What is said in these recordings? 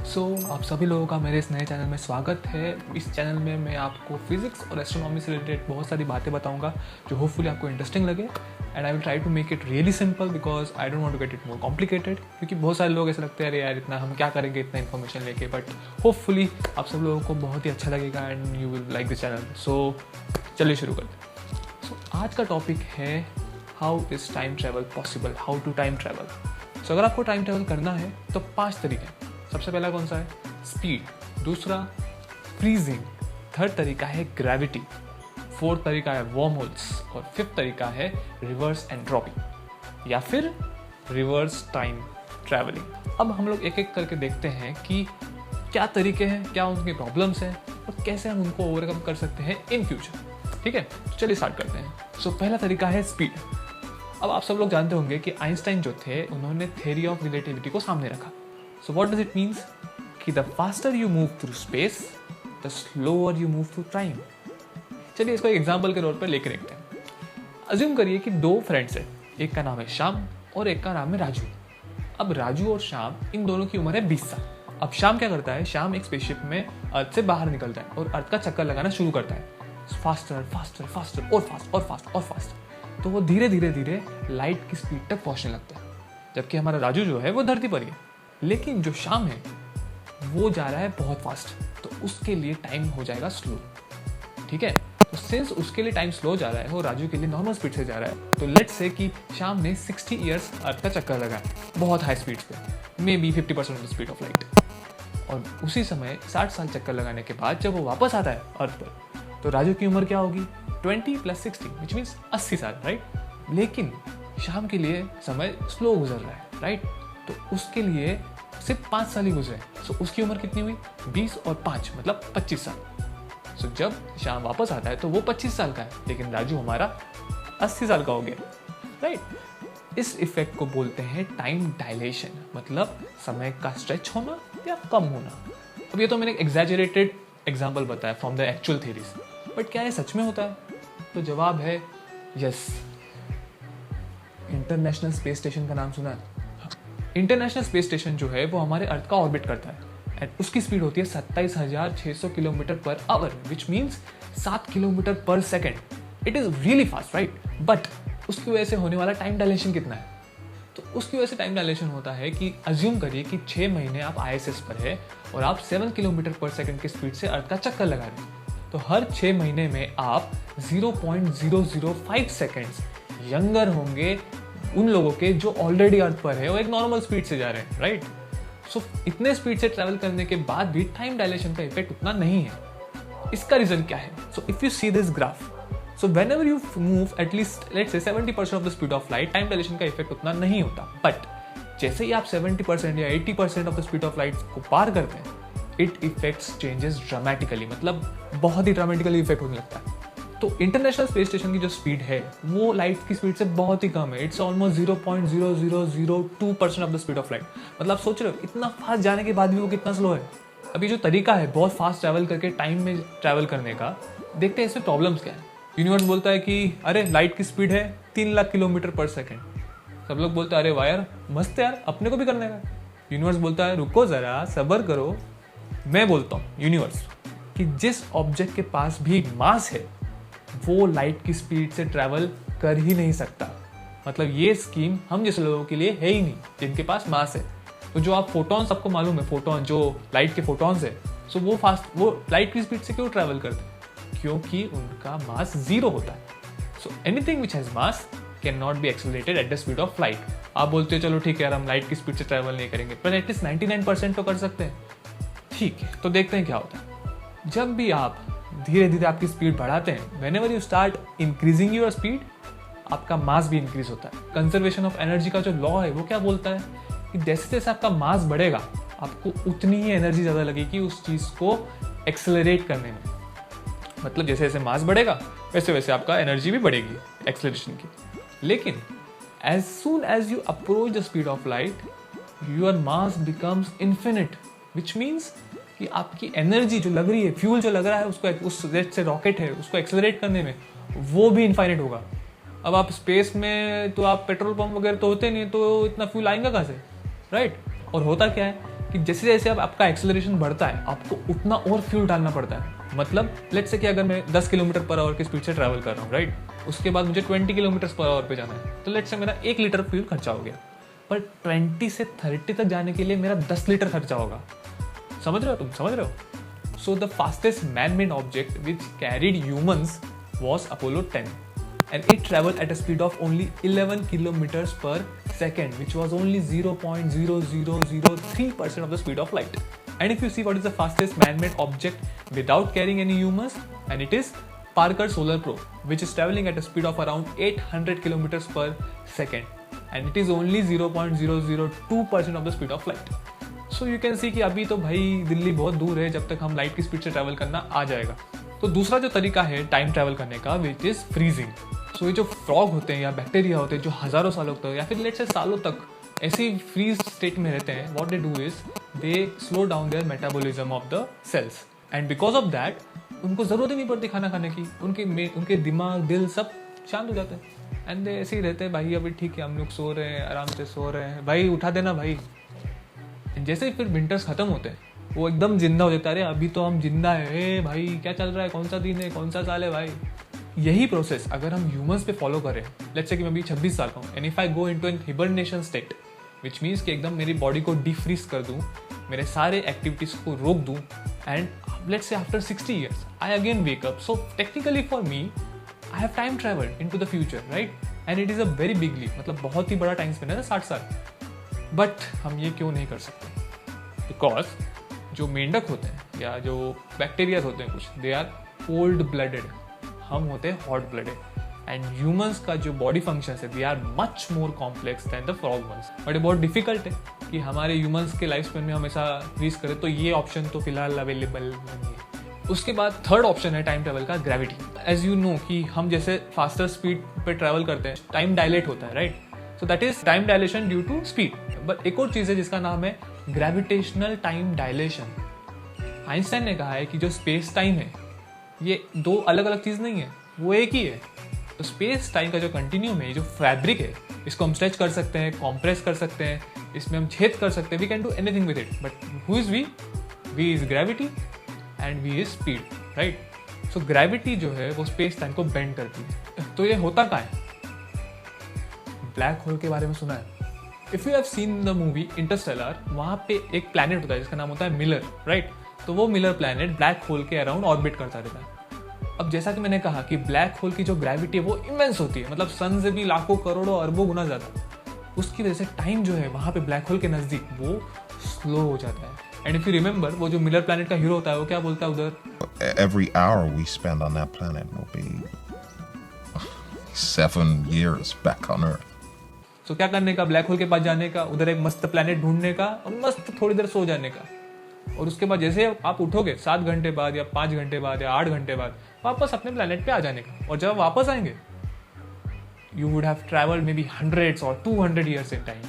आप सभी लोगों का मेरे इस नए चैनल में स्वागत है। इस चैनल में मैं आपको फिजिक्स और एस्ट्रोनॉमी से रिलेटेड बहुत सारी बातें बताऊंगा जो होपफुली आपको इंटरेस्टिंग लगे। And I will try to make it really simple because I don't want to get it more complicated, क्योंकि बहुत सारे लोग ऐसे लगते हैं अरे यार इतना हम क्या करेंगे इतना इन्फॉर्मेशन लेके, बट होपफुली आप सब लोगों को बहुत ही अच्छा लगेगा and you will like this channel. So चलिए शुरू करते हैं। आज का टॉपिक है how is time travel possible, how to time travel. अगर आपको टाइम ट्रैवल करना है तो 5 तरीके। सबसे पहला कौन सा है? स्पीड। दूसरा फ्रीजिंग। थर्ड तरीका है ग्रेविटी। फोर्थ तरीका है वर्म होल्स। और फिफ्थ तरीका है रिवर्स एंट्रोपी या फिर रिवर्स टाइम ट्रैवलिंग। अब हम लोग एक एक करके देखते हैं कि क्या तरीके हैं, क्या उनके प्रॉब्लम्स हैं और कैसे हम उनको ओवरकम कर सकते हैं इन फ्यूचर। ठीक है, तो चलिए स्टार्ट करते हैं। पहला तरीका है स्पीड। अब आप सब लोग जानते होंगे कि आइंस्टाइन जो थे उन्होंने थ्योरी ऑफ रिलेटिविटी को सामने रखा। So what does it means? कि the faster you move through space, the slower you move through time. चलिए इसको एक एग्जाम्पल के तौर पर लेकर देखते हैं। अज्यूम करिए कि 2 फ्रेंड्स हैं, एक का नाम है श्याम और एक का नाम है राजू। अब राजू और श्याम इन दोनों की उम्र है 20 साल। अब श्याम क्या करता है? श्याम एक स्पेसशिप में अर्थ से बाहर निकलता है और अर्थ का चक्कर लगाना शुरू करता है, फास्टर फास्टर फास्टर और फास्ट और फास्ट और फास्ट। तो वो धीरे धीरे धीरे लाइट की स्पीड तक पहुंचने लगता है, जबकि हमारा राजू जो है वो धरती पर ही है। लेकिन जो शाम है वो जा रहा है बहुत फास्ट, तो उसके लिए टाइम हो जाएगा स्लो। ठीक है, तो सिंस उसके लिए टाइम स्लो जा रहा है और राजू के लिए नॉर्मल स्पीड से जा रहा है, तो लेट्स से कि शाम ने 60 ईयर्स अर्थ का चक्कर लगाया बहुत हाई स्पीड पे, may be 50% of the speed of light. और उसी समय 60 साल चक्कर लगाने के बाद जब वो वापस आता है अर्थ पर, तो राजू की उम्र क्या होगी? 20 + 60 विच मीन्स 80 साल, राइट। लेकिन शाम के लिए समय स्लो गुजर रहा है, राइट। तो उसके लिए सिर्फ 5 साल ही गुजरे। उसकी उम्र कितनी हुई? 20 और 5 मतलब 25 साल। जब शाम वापस आता है तो वो 25 साल का है, लेकिन राजू हमारा 80 साल का हो गया, राइट। इस इफेक्ट को बोलते हैं टाइम डायलेशन, मतलब समय का स्ट्रेच होना या कम होना। अब ये तो मैंने एग्जैजरेटेड एग्जाम्पल बताया from the actual theories, but क्या ये सच में होता है? तो जवाब है यस। इंटरनेशनल स्पेस स्टेशन का नाम सुना है? इंटरनेशनल स्पेस स्टेशन जो है वो हमारे अर्थ का ऑर्बिट करता है एंड उसकी स्पीड होती है 27,600 kilometre per hour which means 7 kilometre per second. It is really fast, right. But उसकी वजह से होने वाला टाइम डायलेशन कितना है? तो उसकी वजह से टाइम डायलेशन होता है कि अज्यूम करिए कि 6 महीने आप ISS पर है और आप 7 किलोमीटर पर सेकेंड की स्पीड से अर्थ का चक्कर लगा रहे हैं, तो हर 6 महीने में आप 0.005 सेकेंड्स यंगर होंगे उन लोगों के जो ऑलरेडी अर्थ पर है और एक नॉर्मल स्पीड से जा रहे हैं, राइट। इतने स्पीड से ट्रैवल करने के बाद भी टाइम डायलेशन का इफेक्ट उतना नहीं है। इसका रीजन क्या है? If you see this graph, whenever you move at least let's say 70% of the speed of light, time dilation का इफेक्ट उतना नहीं होता। बट जैसे ही आप 70% या 80% of the speed of light को पार करते हैं, इट इफेक्ट्स चेंजेस ड्रामेटिकली, मतलब बहुत ही ड्रामेटिकली इफेक्ट होने लगता है। तो इंटरनेशनल स्पेस स्टेशन की जो स्पीड है वो लाइट की स्पीड से बहुत ही कम है। It's almost 0.0002% of the speed of light. मतलब सोच रहे हो इतना फास्ट जाने के बाद भी वो कितना स्लो है। अभी जो तरीका है बहुत फास्ट ट्रैवल करके टाइम में ट्रैवल करने का, देखते हैं इसमें प्रॉब्लम्स क्या है। यूनिवर्स बोलता है कि अरे लाइट की स्पीड है 3 लाख किलोमीटर पर सेकेंड। सब लोग बोलते हैं अरे वाह यार मस्त है यार, अपने को भी करने का। यूनिवर्स बोलता है रुको जरा सब्र करो। मैं बोलता हूँ यूनिवर्स कि जिस ऑब्जेक्ट के पास भी मास है वो लाइट की स्पीड से ट्रैवल कर ही नहीं सकता। मतलब ये स्कीम हम जैसे लोगों के लिए है ही नहीं जिनके पास मास है। तो जो आप फोटॉन्स, आपको मालूम है फोटॉन जो लाइट के फोटॉन्स है, वो वो लाइट की स्पीड से क्यों ट्रैवल करते हैं? क्योंकि उनका मास 0 होता है। Anything which has mass can not be accelerated at the speed of light. आप बोलते हो चलो ठीक है यार हम लाइट की स्पीड से ट्रैवल नहीं करेंगे, पर एटलीस्ट 99% तो कर सकते हैं। ठीक है, तो देखते हैं क्या होता है। जब भी आप धीरे धीरे आपकी स्पीड बढ़ाते हैं, whenever you start increasing your speed, आपका मास भी इंक्रीज होता है। कंजर्वेशन ऑफ एनर्जी का जो लॉ है वो क्या बोलता है कि जैसे जैसे आपका मास बढ़ेगा आपको उतनी ही एनर्जी ज़्यादा लगेगी उस चीज़ को एक्सेलरेट करने में। मतलब जैसे जैसे मास बढ़ेगा वैसे वैसे आपका एनर्जी भी बढ़ेगी एक्सेलरेशन की। लेकिन as soon as you approach the speed of light, your mass becomes infinite, which means कि आपकी एनर्जी जो लग रही है, फ्यूल जो लग रहा है उसको, उस से रॉकेट है उसको एक्सेलरेट करने में, वो भी इनफाइनाइट होगा। अब आप स्पेस में तो आप पेट्रोल पंप वगैरह तो होते नहीं, तो इतना फ्यूल आएगा कहाँ से, राइट। और होता क्या है कि जैसे जैसे अब आपका एक्सेलरेशन बढ़ता है आपको उतना और फ्यूल डालना पड़ता है। मतलब लेट्स से कि अगर मैं 10 किलोमीटर पर आवर की स्पीड से ट्रैवल कर रहा हूँ, राइट, उसके बाद मुझे 20 किलोमीटर पर आवर पे जाना है, तो लेट्स से मेरा 1 लीटर फ्यूल खर्चा हो गया, पर 20 से 30 तक जाने के लिए मेरा 10 लीटर खर्चा होगा। समझ रहे हो तुम, समझ रहे हो? So the fastest man made object which carried humans was Apollo 10 and it traveled at a speed of only 11 kilometers per second, which was only 0.0003% of the speed of light. And if you see what is the fastest man-made object without carrying any humans, and it is Parker Solar Probe, which is traveling at a speed of around 800 kilometers per second, and it is only 0.002% of the speed of light. So you can see कि अभी तो भाई दिल्ली बहुत दूर है जब तक हम लाइट की स्पीड से ट्रैवल करना आ जाएगा। तो दूसरा जो तरीका है टाइम ट्रैवल करने का विच इज फ्रीजिंग। सो ये जो फ्रॉग होते हैं या बैक्टीरिया होते हैं जो हजारों सालों तक या फिर लेट्स से सालों तक ऐसे ही फ्रीज स्टेट में रहते हैं, what they do is they slow down their metabolism of the cells, and because of that उनको जरूरत ही नहीं पड़ती खाना खाने की, उनके दिमाग दिल सब शांत हो जाते हैं एंड दे ऐसे ही रहते हैं, भाई अभी ठीक है हम लोग सो रहे हैं, आराम से सो रहे हैं, भाई उठा देना भाई। जैसे ही फिर विंटर्स खत्म होते हैं वो एकदम जिंदा हो जाता है, अरे अभी तो हम जिंदा है भाई, क्या चल रहा है, कौन सा दिन है, कौन सा साल है भाई। यही प्रोसेस अगर हम ह्यूमंस पे फॉलो करें, लेट्स से कि मैं अभी 26 साल का हूँ and if I go into an hibernation state which means कि एकदम मेरी बॉडी को डिफ्रीज कर दूँ, मेरे सारे एक्टिविटीज को रोक दूँ, and let's say after 60 years I again wake up, so technically for me I have time travelled into the future, right, and it is a very big leap, मतलब बहुत ही बड़ा टाइम स्पेन है ना 60 साल। But हम ये क्यों नहीं कर सकते? बिकॉज जो मेंढक होते हैं या जो बैक्टीरियाज होते हैं कुछ, दे आर कोल्ड ब्लडेड, हम होते हैं हॉट ब्लडेड, एंड ह्यूमंस का जो बॉडी फंक्शंस है they are much more complex than the frog ones. But ये बहुत डिफिकल्ट है कि हमारे ह्यूमंस के लाइफ स्पेन में हम ऐसा फ्रीज करें, तो ये ऑप्शन तो फिलहाल अवेलेबल नहीं है। उसके बाद थर्ड ऑप्शन है टाइम ट्रेवल का, ग्रेविटी। एज यू नो कि हम जैसे फास्टर स्पीड पे ट्रैवल करते हैं टाइम डायलेट होता है, right, so that is time dilation due to speed. But एक और चीज़ है जिसका नाम है ग्रेविटेशनल टाइम डायलेशन। आइंस्टाइन ने कहा है कि जो स्पेस टाइम है ये दो अलग अलग चीज़ नहीं है, वो एक ही है। तो स्पेस टाइम का जो कंटिन्यूम है, जो फैब्रिक है, इसको हम स्ट्रेच कर सकते हैं, कॉम्प्रेस कर सकते हैं, इसमें हम छेद कर सकते हैं, we can do anything with it. But who is we is gravity and we is speed, right. So gravity जो है वो स्पेस टाइम को बेंड करती है। तो ये होता कहाँ है? ब्लैक होल के बारे में सुना है? If you have seen the movie Interstellar, वहाँ पे एक प्लैनेट होता है जिसका नाम होता है मिलर, राइट। तो वो मिलर प्लैनेट ब्लैक होल के अराउंड ऑर्बिट करता रहता है। अब जैसा कि मैंने कहा कि ब्लैक होल की जो ग्रेविटी है वो इमेंस होती है, मतलब सन से भी लाखों करोड़ों अरबों गुना ज़्यादा। उसकी वजह से टाइम जो है वहाँ पे ब्लैक होल के नज़दीक वो स्लो हो जाता है। एंड इफ यू रिमेंबर, वो जो मिलर प्लैनेट का हीरो होता है वो क्या बोलता है उधर? Every hour we spend on that planet will be 7 years back on Earth. So क्या करने का? ब्लैक होल के पास जाने का, उधर एक मस्त प्लैनेट ढूंढने का और मस्त थोड़ी देर सो जाने का। और उसके बाद जैसे आप उठोगे 7 घंटे बाद या 5 घंटे बाद या 8 घंटे बाद वापस अपने प्लैनेट पे आ जाने का। और जब वापस आएंगे you would have travelled may be 100 और 200 years इन टाइम,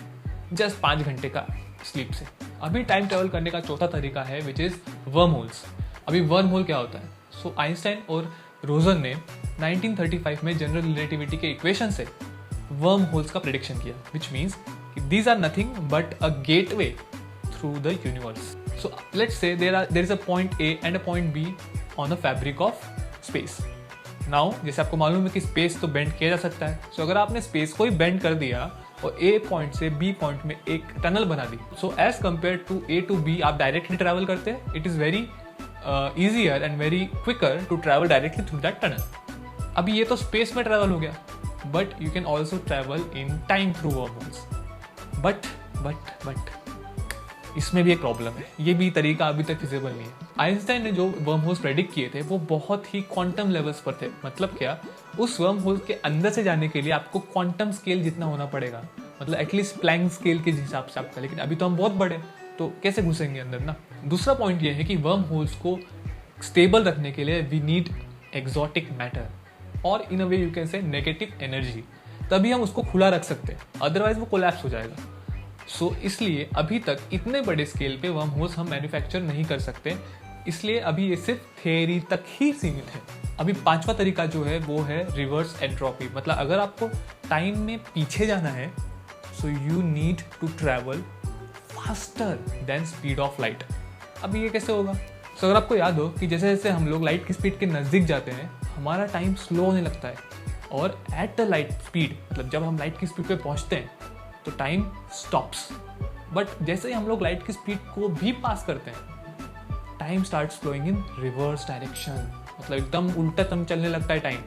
जस्ट 5 घंटे का स्लीप से। अभी टाइम ट्रैवल करने का चौथा तरीका है विच इज वर्म होल्स। अभी वर्म होल क्या होता है? सो आइंस्टाइन और रोजन ने 1935 में जनरल रिलेटिविटी के इक्वेशन से वर्म होल्स का प्रेडिक्शन किया, which means these are nothing but a gateway through the universe. So let's say there is a point A and a point B on the fabric of space. Now जैसे आपको मालूम है कि space तो bend किया जा सकता है, so अगर आपने स्पेस को ही बेंड कर दिया और A पॉइंट से B पॉइंट में एक टनल बना दी, so as compared to A to B आप डायरेक्टली ट्रैवल करते हैं, it is very easier and very quicker to travel directly through that tunnel. अभी ये तो स्पेस में ट्रैवल हो गया, but you can also travel in time through wormholes. But इसमें भी एक प्रॉब्लम है, ये भी तरीका अभी तक फिजिबल नहीं है। आइंस्टाइन ने जो वर्म होल्स प्रेडिक्ट किए थे वो बहुत ही क्वांटम लेवल्स पर थे। मतलब क्या? उस वर्म होल के अंदर से जाने के लिए आपको क्वांटम स्केल जितना होना पड़ेगा, मतलब एटलीस्ट प्लैंक स्केल के हिसाब से आपका। लेकिन अभी तो हम बहुत बड़े, तो कैसे घुसेंगे अंदर ना। दूसरा पॉइंट ये है कि वर्म होल्स को स्टेबल रखने के लिए वी नीड एक्सोटिक मैटर और in a way you can say negative energy, तभी हम उसको खुला रख सकते हैं, अदरवाइज वो कोलैप्स हो जाएगा। सो इसलिए अभी तक इतने बड़े स्केल पे वर्म होल्स हम मैन्युफैक्चर नहीं कर सकते, इसलिए अभी ये सिर्फ थियरी तक ही सीमित है। अभी पांचवा तरीका जो है वो है रिवर्स एंट्रोपी। मतलब अगर आपको टाइम में पीछे जाना है, so you need to travel faster than speed of light. अब ये कैसे होगा? सो अगर आपको याद हो कि जैसे जैसे हम लोग लाइट की स्पीड के नज़दीक जाते हैं हमारा टाइम स्लो होने लगता है, और एट द लाइट स्पीड मतलब जब हम लाइट की स्पीड पे पहुंचते हैं तो टाइम स्टॉप्स। बट जैसे ही हम लोग लाइट की स्पीड को भी पास करते हैं time starts flowing in reverse direction, मतलब एकदम उल्टा तम चलने लगता है टाइम।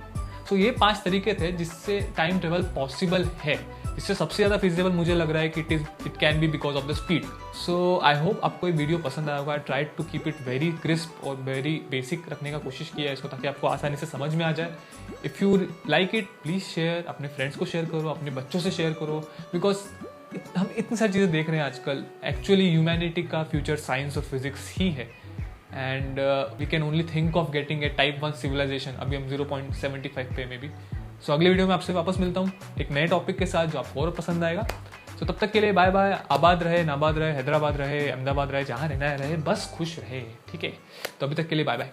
सो ये 5 तरीके थे जिससे टाइम ट्रेवल पॉसिबल है। इससे सबसे ज़्यादा फिजिबल मुझे लग रहा है कि it can be because of the speed. So I hope आपको ये वीडियो पसंद आया होगा। I tried to keep it very crisp और वेरी बेसिक रखने का कोशिश किया है इसको, ताकि आपको आसानी से समझ में आ जाए। If you like it please share, अपने फ्रेंड्स को शेयर करो, अपने बच्चों से शेयर करो, बिकॉज हम इतनी सारी चीज़ें देख रहे हैं आजकल। एक्चुअली ह्यूमैनिटी का फ्यूचर साइंस और फिजिक्स ही है, and we can only think of getting a type 1 civilisation. अभी हम 0.75 पे में भी। सो अगले वीडियो में आपसे वापस मिलता हूँ एक नए टॉपिक के साथ जो आपको और पसंद आएगा। सो तब तक के लिए बाय बाय। आबाद रहे, नाबाद रहे, हैदराबाद रहे, अहमदाबाद रहे, जहाँ रहना रहे, बस खुश रहे। ठीक है, तो अभी तक के लिए बाय बाय।